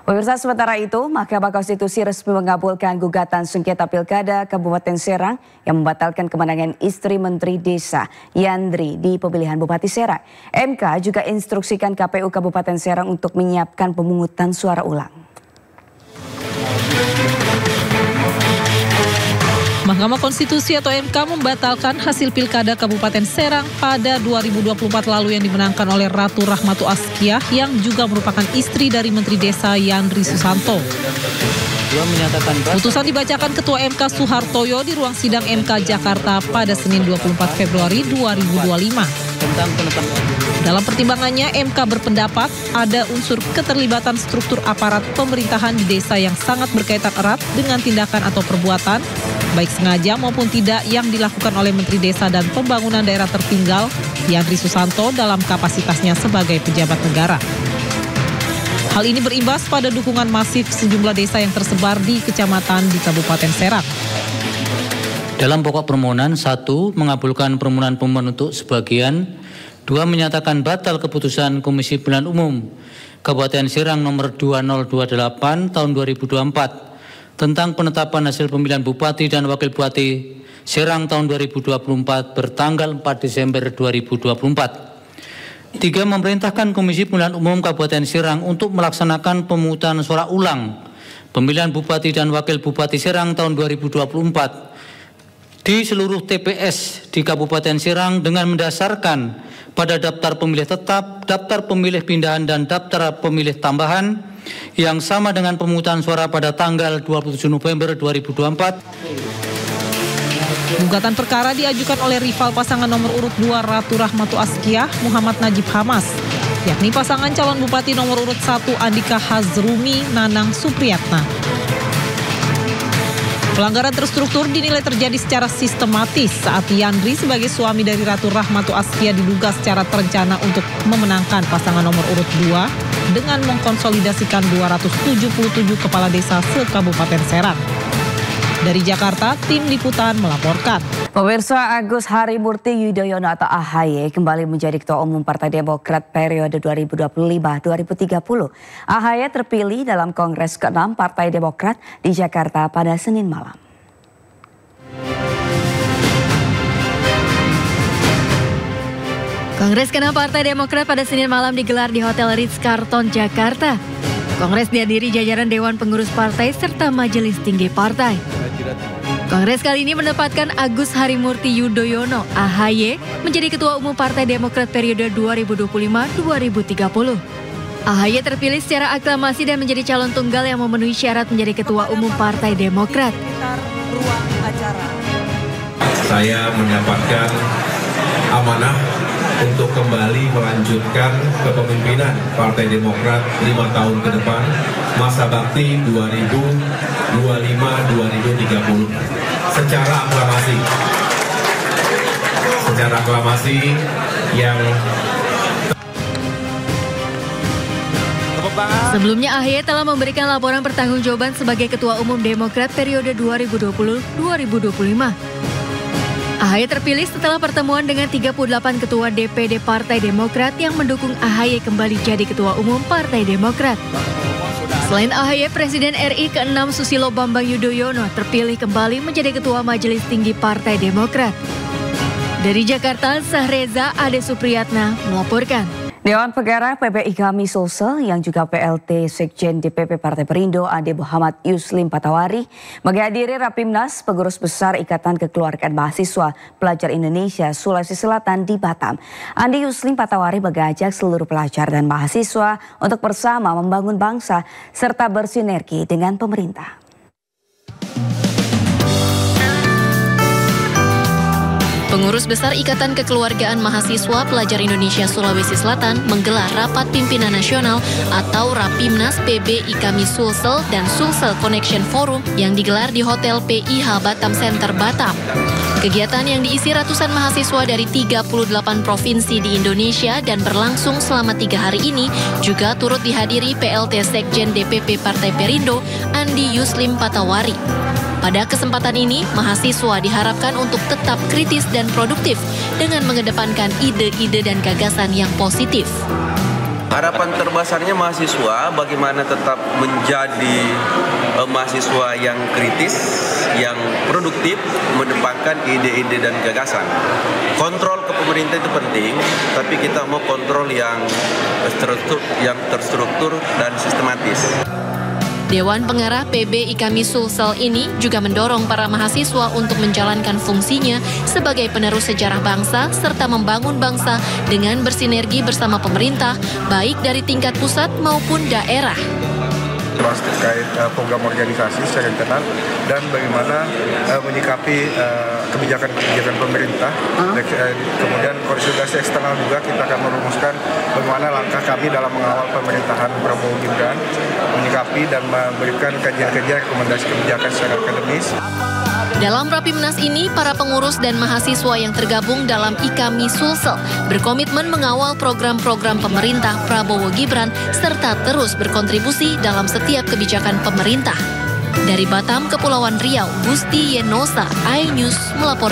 Pemirsa, sementara itu, Mahkamah Konstitusi resmi mengabulkan gugatan sengketa Pilkada Kabupaten Serang yang membatalkan kemenangan istri Menteri Desa Yandri di pemilihan Bupati Serang. MK juga instruksikan KPU Kabupaten Serang untuk menyiapkan pemungutan suara ulang. Mahkamah Konstitusi atau MK membatalkan hasil Pilkada Kabupaten Serang pada 2024 lalu yang dimenangkan oleh Ratu Rahmatu Askiah yang juga merupakan istri dari Menteri Desa Yandri Susanto. Putusan dibacakan Ketua MK Suhartoyo di ruang sidang MK Jakarta pada Senin 24 Februari 2025. Dalam pertimbangannya, MK berpendapat ada unsur keterlibatan struktur aparat pemerintahan di desa yang sangat berkaitan erat dengan tindakan atau perbuatan, baik sengaja maupun tidak, yang dilakukan oleh Menteri Desa dan Pembangunan Daerah Tertinggal, Yandri Susanto, dalam kapasitasnya sebagai pejabat negara. Hal ini berimbas pada dukungan masif sejumlah desa yang tersebar di kecamatan di Kabupaten Serang. Dalam pokok permohonan, 1. Mengabulkan permohonan pemohon untuk sebagian. 2. Menyatakan batal keputusan Komisi Pemilihan Umum Kabupaten Serang nomor 2028 tahun 2024 tentang penetapan hasil pemilihan Bupati dan Wakil Bupati Serang tahun 2024 bertanggal 4 Desember 2024. 3. Memerintahkan Komisi Pemilihan Umum Kabupaten Serang untuk melaksanakan pemungutan suara ulang pemilihan Bupati dan Wakil Bupati Serang tahun 2024 di seluruh TPS di Kabupaten Serang dengan mendasarkan pada daftar pemilih tetap, daftar pemilih pindahan, dan daftar pemilih tambahan yang sama dengan pemungutan suara pada tanggal 27 November 2024. Gugatan perkara diajukan oleh rival pasangan nomor urut 2 Ratu Rahmatu Askiah, Muhammad Najib Hamas, yakni pasangan calon Bupati nomor urut 1 Andika Hazrumi Nanang Supriyatna. Pelanggaran terstruktur dinilai terjadi secara sistematis saat Yandri sebagai suami dari Ratu Rahmatu Askiah diduga secara terencana untuk memenangkan pasangan nomor urut 2 dengan mengkonsolidasikan 277 kepala desa se-Kabupaten Serang. Dari Jakarta, tim liputan melaporkan. Pemirsa, Agus Harimurti Yudhoyono atau AHY kembali menjadi Ketua Umum Partai Demokrat periode 2025-2030. AHY terpilih dalam Kongres ke-6 Partai Demokrat di Jakarta pada Senin malam. Kongres ke-6 Partai Demokrat pada Senin malam digelar di Hotel Ritz-Carlton, Jakarta. Kongres dihadiri jajaran Dewan Pengurus Partai serta Majelis Tinggi Partai. Kongres kali ini menempatkan Agus Harimurti Yudhoyono (AHY) menjadi Ketua Umum Partai Demokrat periode 2025-2030. AHY terpilih secara aklamasi dan menjadi calon tunggal yang memenuhi syarat menjadi Ketua Umum Partai Demokrat. Saya mendapatkan amanah untuk kembali melanjutkan kepemimpinan Partai Demokrat 5 tahun ke depan, masa bakti 2025-2030 secara aklamasi yang Sebelumnya AHY telah memberikan laporan pertanggungjawaban sebagai Ketua Umum Demokrat periode 2020-2025. AHY terpilih setelah pertemuan dengan 38 ketua DPD Partai Demokrat yang mendukung AHY kembali jadi Ketua Umum Partai Demokrat. Selain AHY, Presiden RI ke-6 Susilo Bambang Yudhoyono terpilih kembali menjadi Ketua Majelis Tinggi Partai Demokrat. Dari Jakarta, Sahreza Ade Supriyatna melaporkan. Dewan Pengarah PPI Ikami Sulsel yang juga PLT Sekjen DPP Partai Perindo Ade Muhammad Yuslim Patawari menghadiri Rapimnas Pengurus Besar Ikatan Kekeluargaan Mahasiswa Pelajar Indonesia Sulawesi Selatan di Batam. Ade Yuslim Patawari mengajak seluruh pelajar dan mahasiswa untuk bersama membangun bangsa serta bersinergi dengan pemerintah. Pengurus Besar Ikatan Kekeluargaan Mahasiswa Pelajar Indonesia Sulawesi Selatan menggelar Rapat Pimpinan Nasional atau Rapimnas PB Ikami Sulsel dan Sulsel Connection Forum yang digelar di Hotel PIH Batam Center Batam. Kegiatan yang diisi ratusan mahasiswa dari 38 provinsi di Indonesia dan berlangsung selama 3 hari ini juga turut dihadiri PLT Sekjen DPP Partai Perindo Andi Yuslim Patawari. Pada kesempatan ini, mahasiswa diharapkan untuk tetap kritis dan produktif dengan mengedepankan ide-ide dan gagasan yang positif. Harapan terbesarnya mahasiswa bagaimana tetap menjadi mahasiswa yang kritis, yang produktif, mendepankan ide-ide dan gagasan. Kontrol ke pemerintah itu penting, tapi kita mau kontrol yang terstruktur dan sistematis. Dewan Pengarah PB IKAMI Sulsel ini juga mendorong para mahasiswa untuk menjalankan fungsinya sebagai penerus sejarah bangsa serta membangun bangsa dengan bersinergi bersama pemerintah, baik dari tingkat pusat maupun daerah. Terkait program organisasi secara internal dan bagaimana menyikapi kebijakan-kebijakan pemerintah. Kemudian konsolidasi eksternal juga kita akan merumuskan bagaimana langkah kami dalam mengawal pemerintahan Prabowo Gibran, menyikapi dan memberikan kajian-kajian rekomendasi kebijakan secara akademis. Dalam Rapimnas ini, para pengurus dan mahasiswa yang tergabung dalam IKAMI Sulsel berkomitmen mengawal program-program pemerintah Prabowo Gibran serta terus berkontribusi dalam setiap kebijakan pemerintah. Dari Batam, Kepulauan Riau, Gusti Yenosa, iNews melaporkan.